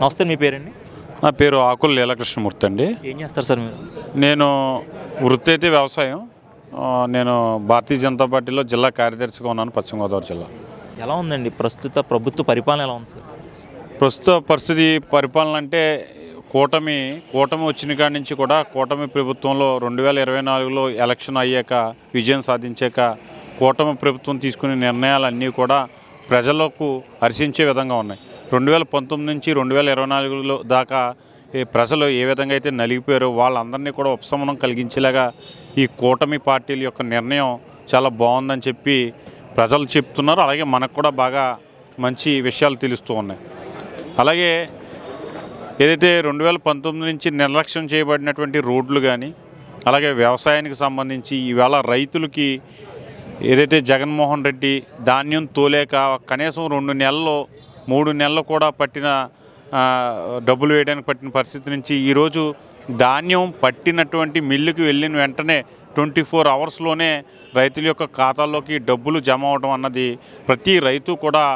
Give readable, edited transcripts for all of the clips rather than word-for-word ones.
నమస్తే, మీ పేరండి? నా పేరు ఆకుల లీలాకృష్ణమూర్తి అండి. ఏం చేస్తారు సార్ మీరు? నేను వృత్తి అయితే వ్యవసాయం. నేను భారతీయ జనతా పార్టీలో జిల్లా కార్యదర్శిగా ఉన్నాను, పశ్చిమ గోదావరి జిల్లా. ఎలా ఉందండి ప్రస్తుత ప్రభుత్వ పరిపాలన, ఎలా ఉంది సార్? ప్రస్తుత పరిస్థితి పరిపాలన అంటే కూటమి వచ్చిన కాడి నుంచి కూడా కూటమి ప్రభుత్వంలో 2024లో ఎలక్షన్ అయ్యాక విజయం సాధించాక కూటమి ప్రభుత్వం తీసుకునే నిర్ణయాలన్నీ కూడా ప్రజలకు హర్షించే విధంగా ఉన్నాయి. 2019 నుంచి 2024లో దాకా ప్రజలు ఏ విధంగా అయితే నలిగిపోయారో వాళ్ళందరినీ కూడా ఉపశమనం కలిగించేలాగా ఈ కూటమి పార్టీల యొక్క నిర్ణయం చాలా బాగుందని చెప్పి ప్రజలు చెప్తున్నారు. అలాగే మనకు కూడా బాగా మంచి విషయాలు తెలుస్తూ ఉన్నాయి. అలాగే ఏదైతే 2019 నుంచి నిర్లక్ష్యం చేయబడినటువంటి రోడ్లు కానీ, అలాగే వ్యవసాయానికి సంబంధించి ఈవేళ రైతులకి ఏదైతే జగన్మోహన్ రెడ్డి ధాన్యం తోలేక కనీసం 2 నెలలు 3 నెలలు కూడా పట్టిన డబ్బులు వేయడానికి పట్టిన పరిస్థితి నుంచి ఈరోజు ధాన్యం పట్టినటువంటి మిల్లుకి వెళ్ళిన వెంటనే 24 అవర్స్లోనే రైతుల యొక్క ఖాతాల్లోకి డబ్బులు జమ అవడం అన్నది ప్రతి రైతు కూడా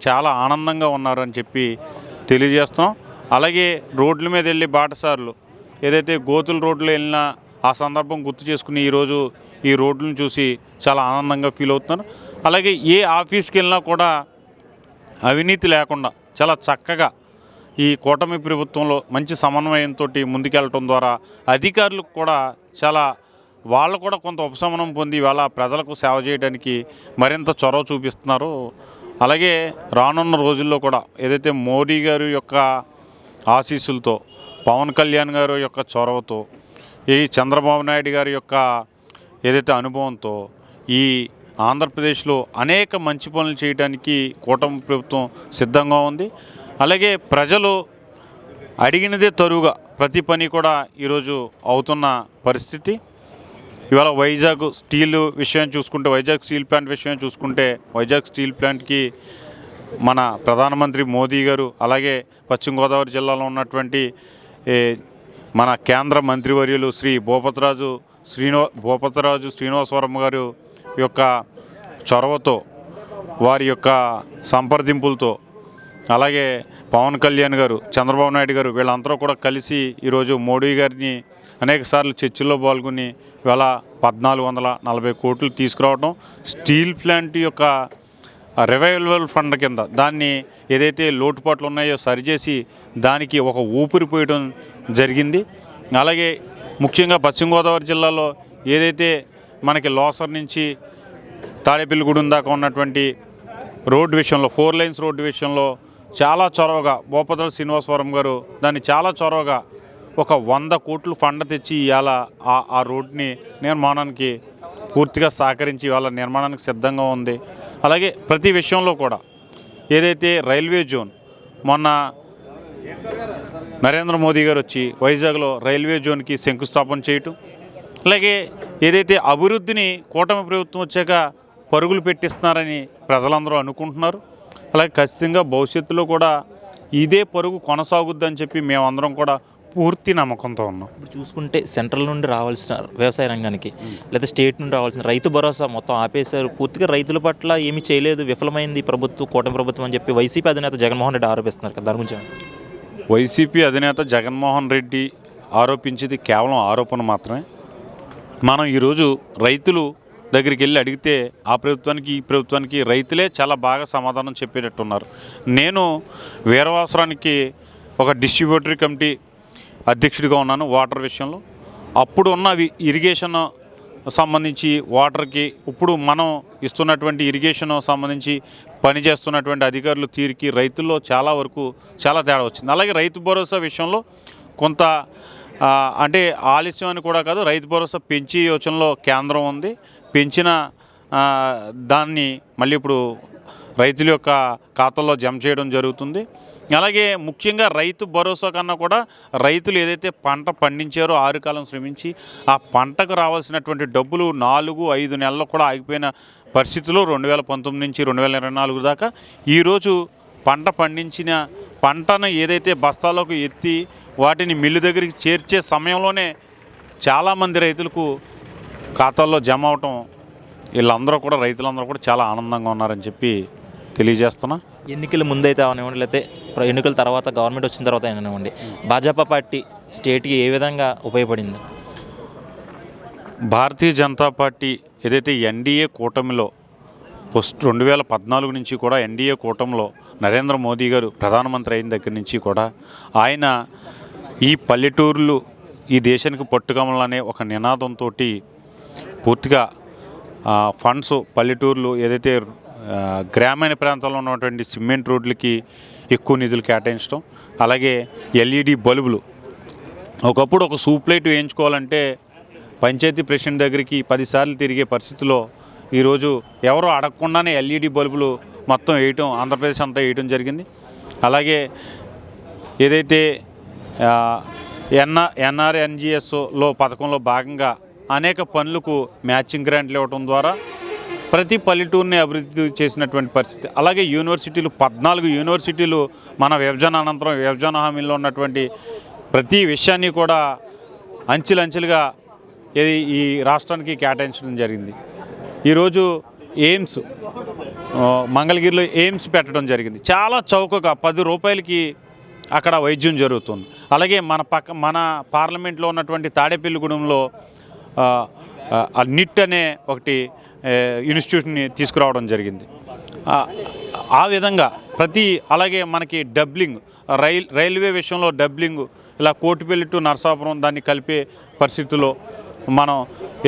చాలా ఆనందంగా ఉన్నారని చెప్పి తెలియజేస్తున్నాం. అలాగే రోడ్ల మీద వెళ్ళి బాటసారులు ఏదైతే గోతుల రోడ్లు వెళ్ళినా ఆ సందర్భం గుర్తు చేసుకుని ఈరోజు ఈ రోడ్లను చూసి చాలా ఆనందంగా ఫీల్ అవుతున్నారు. అలాగే ఏ ఆఫీస్కి వెళ్ళినా కూడా అవినీతి లేకుండా చాలా చక్కగా ఈ కూటమి ప్రభుత్వంలో మంచి సమన్వయంతో ముందుకెళ్ళటం ద్వారా అధికారులకు కూడా వాళ్ళు కూడా కొంత ఉపశమనం పొంది వాళ్ళ ప్రజలకు సేవ చేయడానికి మరింత చొరవ చూపిస్తున్నారు. అలాగే రానున్న రోజుల్లో కూడా ఏదైతే మోడీ గారి యొక్క ఆశీస్సులతో, పవన్ కళ్యాణ్ గారి యొక్క చొరవతో, ఈ చంద్రబాబు నాయుడు గారి యొక్క ఏదైతే అనుభవంతో ఈ ఆంధ్రప్రదేశ్లో అనేక మంచి పనులు చేయడానికి కూటమి ప్రభుత్వం సిద్ధంగా ఉంది. అలాగే ప్రజలు అడిగినదే తరువుగా ప్రతి పని కూడా ఈరోజు అవుతున్న పరిస్థితి. ఇవాళ వైజాగ్ స్టీల్ విషయం చూసుకుంటే, వైజాగ్ స్టీల్ ప్లాంట్ విషయం చూసుకుంటే, వైజాగ్ స్టీల్ ప్లాంట్కి మన ప్రధానమంత్రి మోదీ గారు, అలాగే పశ్చిమ గోదావరి జిల్లాలో ఉన్నటువంటి మన కేంద్ర మంత్రివర్యులు శ్రీ భూపతిరాజు శ్రీనివాసవరం గారు యొక్క చొరవతో, వారి యొక్క సంప్రదింపులతో, అలాగే పవన్ కళ్యాణ్ గారు, చంద్రబాబు నాయుడు గారు వీళ్ళందరూ కూడా కలిసి ఈరోజు మోడీ గారిని అనేకసార్లు చర్చల్లో పాల్గొని ఇవాళ 1440 కోట్లు తీసుకురావడం, స్టీల్ ప్లాంట్ యొక్క రివైవల్ ఫండ్ కింద దాన్ని ఏదైతే లోటుపాట్లు ఉన్నాయో సరిచేసి దానికి ఒక ఊపిరి పోయడం జరిగింది. అలాగే ముఖ్యంగా పశ్చిమ గోదావరి జిల్లాలో ఏదైతే మనకి లోసర్ నుంచి తాడేపల్లిగూడెం దాకా ఉన్నటువంటి రోడ్డు విషయంలో, 4 లైన్స్ రోడ్డు విషయంలో చాలా చొరవగా భూపతిరాజు శ్రీనివాసవరం గారు దాన్ని చాలా చొరవగా ఒక 100 కోట్లు ఫండ్ తెచ్చి ఇవాళ ఆ రోడ్ని నిర్మాణానికి పూర్తిగా సహకరించి ఇవాళ నిర్మాణానికి సిద్ధంగా ఉంది. అలాగే ప్రతి విషయంలో కూడా ఏదైతే రైల్వే జోన్, మొన్న నరేంద్ర మోదీ గారు వచ్చి వైజాగ్లో రైల్వే జోన్కి శంకుస్థాపన చేయటం, అలాగే ఏదైతే అభివృద్ధిని కూటమి ప్రభుత్వం వచ్చాక పరుగులు పెట్టిస్తున్నారని ప్రజలందరూ అనుకుంటున్నారు. అలాగే ఖచ్చితంగా భవిష్యత్తులో కూడా ఇదే పరుగు కొనసాగుద్దని చెప్పి మేమందరం కూడా పూర్తి నమ్మకంతో ఉన్నాం. ఇప్పుడు చూసుకుంటే సెంట్రల్ నుండి రావాల్సిన వ్యవసాయ రంగానికి, లేదా స్టేట్ నుండి రావాల్సిన రైతు భరోసా మొత్తం ఆపేశారు. పూర్తిగా రైతుల పట్ల ఏమీ చేయలేదు, విఫలమైంది ప్రభుత్వం, కూటమి ప్రభుత్వం అని చెప్పి వైసీపీ అధినేత జగన్మోహన్ రెడ్డి ఆరోపిస్తున్నారు కదా, దాని గురించి? వైసీపీ అధినేత జగన్మోహన్ రెడ్డి ఆరోపించేది కేవలం ఆరోపణ మాత్రమే. మనం ఈరోజు రైతులు దగ్గరికి వెళ్ళి అడిగితే ఆ ప్రభుత్వానికి ఈ ప్రభుత్వానికి రైతులే చాలా బాగా సమాధానం చెప్పేటట్టున్నారు. నేను వీరవాసరానికి ఒక డిస్ట్రిబ్యూటరీ కమిటీ అధ్యక్షుడిగా ఉన్నాను వాటర్ విషయంలో. అప్పుడు ఉన్న ఇరిగేషన్ సంబంధించి వాటర్కి ఇప్పుడు మనం ఇస్తున్నటువంటి ఇరిగేషన్ సంబంధించి పనిచేస్తున్నటువంటి అధికారులు తీరికి రైతుల్లో చాలా వరకు చాలా తేడా వచ్చింది. అలాగే రైతు భరోసా విషయంలో కొంత అంటే ఆలస్యం అని కూడా కాదు, రైతు భరోసా పెంచి యోచనలో కేంద్రం ఉంది. పెంచిన దాన్ని మళ్ళీ ఇప్పుడు రైతుల యొక్క ఖాతాల్లో జమ చేయడం జరుగుతుంది. అలాగే ముఖ్యంగా రైతు భరోసా కన్నా కూడా రైతులు ఏదైతే పంట పండించారో 6 కాలం శ్రమించి ఆ పంటకు రావాల్సినటువంటి డబ్బులు 4-5 నెలలు కూడా ఆగిపోయిన పరిస్థితుల్లో 2019 నుంచి 2024 దాకా ఈరోజు పంట పండించిన పంటను ఏదైతే బస్తాలోకి ఎత్తి వాటిని మిల్లు దగ్గరికి చేర్చే సమయంలోనే చాలామంది రైతులకు ఖాతాల్లో జమ అవటం, వీళ్ళందరూ కూడా రైతులందరూ కూడా చాలా ఆనందంగా ఉన్నారని చెప్పి తెలియజేస్తున్నా. ఎన్నికల ముందైతే అవనివ్వండి, లేకపోతే ఎన్నికల తర్వాత గవర్నమెంట్ వచ్చిన తర్వాత అయినవ్వండి, భాజపా పార్టీ స్టేట్కి ఏ విధంగా ఉపయోగపడింది? భారతీయ జనతా పార్టీ ఏదైతే ఎన్డీఏ కూటమిలో 2014 నుంచి కూడా ఎన్డీఏ కూటమిలో నరేంద్ర మోదీ గారు ప్రధానమంత్రి అయిన దగ్గర నుంచి కూడా ఆయన ఈ పల్లెటూర్లు ఈ దేశానికి పట్టుకమలనే ఒక నినాదంతో పూర్తిగా ఫండ్స్ పల్లెటూర్లు ఏదైతే గ్రామీణ ప్రాంతాల్లో ఉన్నటువంటి సిమెంట్ రోడ్లకి ఎక్కువ నిధులు కేటాయించడం, అలాగే ఎల్ఈడి బల్బులు. ఒకప్పుడు ఒక సూప్ లైట్ వేయించుకోవాలంటే పంచాయతీ ప్రెసిడెంట్ దగ్గరికి 10 సార్లు తిరిగే పరిస్థితిలో ఈరోజు ఎవరో అడగకుండానే ఎల్ఈడి బల్బులు మొత్తం వేయటం ఆంధ్రప్రదేశ్ అంతా వేయటం జరిగింది. అలాగే ఏదైతే ఎన్ఆర్ఎన్జిఎస్లో పథకంలో భాగంగా అనేక పనులకు మ్యాచింగ్ గ్రాంట్లు ఇవ్వడం ద్వారా ప్రతి పల్లెటూరుని అభివృద్ధి చేసినటువంటి పరిస్థితి. అలాగే యూనివర్సిటీలు 14 యూనివర్సిటీలు మన విభజన అనంతరం విభజన హామీలో ఉన్నటువంటి ప్రతి విషయాన్ని కూడా అంచెలంచెలుగా ఈ రాష్ట్రానికి కేటాయించడం జరిగింది. ఈరోజు ఎయిమ్స్ మంగళగిరిలో ఎయిమ్స్ పెట్టడం జరిగింది. చాలా చౌకగా 10 రూపాయలకి అక్కడ వైద్యం జరుగుతుంది. అలాగే మన పార్లమెంట్లో ఉన్నటువంటి తాడేపల్లిగూడెంలో నిట్ అనే ఒకటి ఇన్స్టిట్యూట్ని తీసుకురావడం జరిగింది. ఆ విధంగా అలాగే మనకి డబ్లింగ్ రైల్వే విషయంలో డబ్లింగ్ ఇలా కోటిపల్లి టు నరసాపురం దాన్ని కలిపే పరిస్థితుల్లో మనం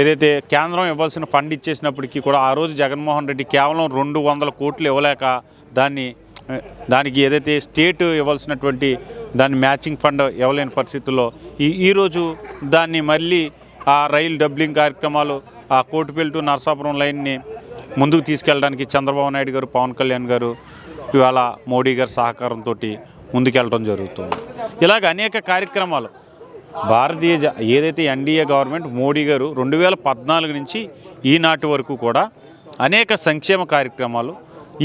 ఏదైతే కేంద్రం ఇవ్వాల్సిన ఫండ్ ఇచ్చేసినప్పటికీ కూడా ఆ రోజు జగన్మోహన్ రెడ్డి కేవలం 200 కోట్లు ఇవ్వలేక దానికి ఏదైతే స్టేట్ ఇవ్వాల్సినటువంటి దాన్ని మ్యాచింగ్ ఫండ్ ఇవ్వలేని పరిస్థితుల్లో ఈరోజు దాన్ని మళ్ళీ ఆ రైలు డబ్లింగ్ కార్యక్రమాలు ఆ కోటిపల్లి టు నరసాపురం లైన్ని ముందుకు తీసుకెళ్ళడానికి చంద్రబాబు నాయుడు గారు, పవన్ కళ్యాణ్ గారు, ఇవాళ మోడీ గారి సహకారంతో ముందుకెళ్ళడం జరుగుతుంది. ఇలాగ అనేక కార్యక్రమాలు ఏదైతే ఎన్డీఏ గవర్నమెంట్ మోడీ గారు 2014 నుంచి ఈనాటి వరకు కూడా అనేక సంక్షేమ కార్యక్రమాలు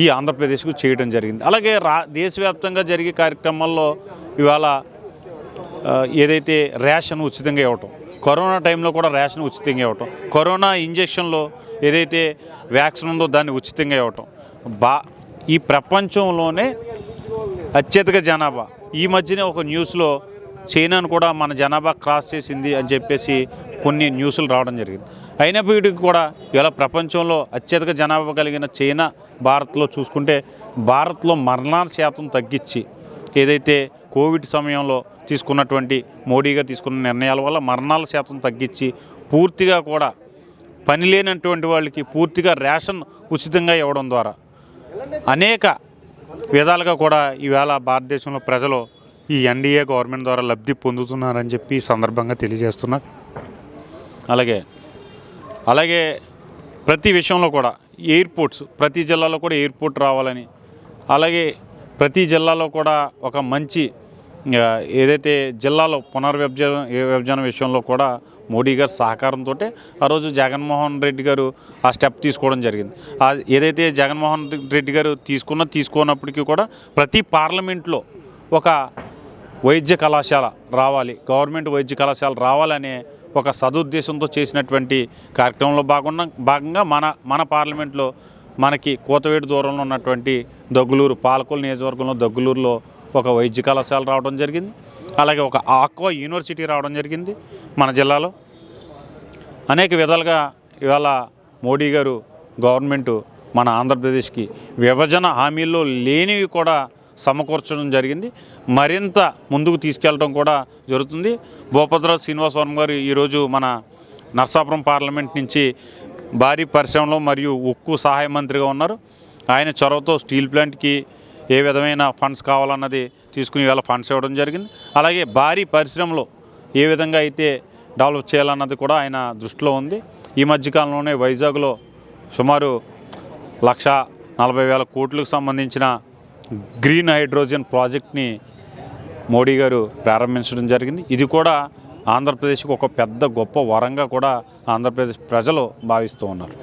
ఈ ఆంధ్రప్రదేశ్కు చేయడం జరిగింది. అలాగే దేశవ్యాప్తంగా జరిగే కార్యక్రమాల్లో ఇవాళ ఏదైతే రేషన్ ఉచితంగా ఇవ్వటం, కరోనా టైంలో కూడా రేషన్ ఉచితంగా ఇవ్వటం, కరోనా ఇంజక్షన్లో ఏదైతే వ్యాక్సిన్ ఉందో దాన్ని ఉచితంగా ఇవ్వటం, ఈ ప్రపంచంలోనే అత్యధిక జనాభా ఈ మధ్యనే ఒక న్యూస్లో చైనాను కూడా మన జనాభా క్రాస్ చేసింది అని చెప్పేసి కొన్ని న్యూస్లు రావడం జరిగింది. అయినప్పటికీ కూడా ఇలా ప్రపంచంలో అత్యధిక జనాభా కలిగిన చైనా భారత్లో చూసుకుంటే భారత్లో మరణాల శాతం తగ్గించి ఏదైతే కోవిడ్ సమయంలో తీసుకున్నటువంటి మోడీగా తీసుకున్న నిర్ణయాల వల్ల మరణాల శాతం తగ్గించి పూర్తిగా కూడా పని లేనటువంటి వాళ్ళకి పూర్తిగా రేషన్ ఉచితంగా ఇవ్వడం ద్వారా అనేక విధాలుగా కూడా ఈవేళ భారతదేశంలో ప్రజలు ఈ ఎన్డీఏ గవర్నమెంట్ ద్వారా లబ్ధి పొందుతున్నారని చెప్పి ఈ సందర్భంగా తెలియజేస్తున్నారు. అలాగే ప్రతి విషయంలో కూడా ఎయిర్పోర్ట్స్ ప్రతి జిల్లాలో కూడా ఎయిర్పోర్ట్ రావాలని, అలాగే ప్రతి జిల్లాలో కూడా ఒక మంచి ఏదైతే జిల్లాలో విభజన విషయంలో కూడా మోడీ గారి సహకారంతో ఆ రోజు జగన్మోహన్ రెడ్డి గారు ఆ స్టెప్ తీసుకోవడం జరిగింది. ఏదైతే జగన్మోహన్ రెడ్డి గారు తీసుకోనప్పటికీ కూడా ప్రతి పార్లమెంట్లో ఒక వైద్య కళాశాల రావాలి, గవర్నమెంట్ వైద్య కళాశాల రావాలనే ఒక సదుద్దేశంతో చేసినటువంటి కార్యక్రమంలో భాగంగా మన పార్లమెంట్లో మనకి కోతవేడు దూరంలో ఉన్నటువంటి దగ్గులూరు పాలకొల్లు నియోజకవర్గంలో దగ్గులూరులో ఒక వైద్య కళాశాల రావడం జరిగింది. అలాగే ఒక ఆక్వా యూనివర్సిటీ రావడం జరిగింది. మన జిల్లాలో అనేక విధాలుగా ఇవాళ మోడీ గారు గవర్నమెంటు మన ఆంధ్రప్రదేశ్కి విభజన హామీల్లో లేనివి కూడా సమకూర్చడం జరిగింది. మరింత ముందుకు తీసుకెళ్ళడం కూడా జరుగుతుంది. భూపతిరాజు శ్రీనివాసవరం గారు ఈరోజు మన నరసాపురం పార్లమెంట్ నుంచి భారీ పరిశ్రమలో మరియు ఉక్కు సహాయ మంత్రిగా ఉన్నారు. ఆయన చొరవతో స్టీల్ ప్లాంట్కి ఏ విధమైన ఫండ్స్ కావాలన్నది తీసుకుని ఇవాళ ఫండ్స్ ఇవ్వడం జరిగింది. అలాగే భారీ పరిశ్రమలో ఏ విధంగా అయితే డెవలప్ చేయాలన్నది కూడా ఆయన దృష్టిలో ఉంది. ఈ మధ్యకాలంలోనే వైజాగ్లో సుమారు 1,40,000 కోట్లకు సంబంధించిన గ్రీన్ హైడ్రోజన్ ప్రాజెక్ట్ని మోడీ గారు ప్రారంభించడం జరిగింది. ఇది కూడా ఆంధ్రప్రదేశ్కి ఒక పెద్ద గొప్ప వరంగా కూడా ఆంధ్రప్రదేశ్ ప్రజలు భావిస్తూ ఉన్నారు.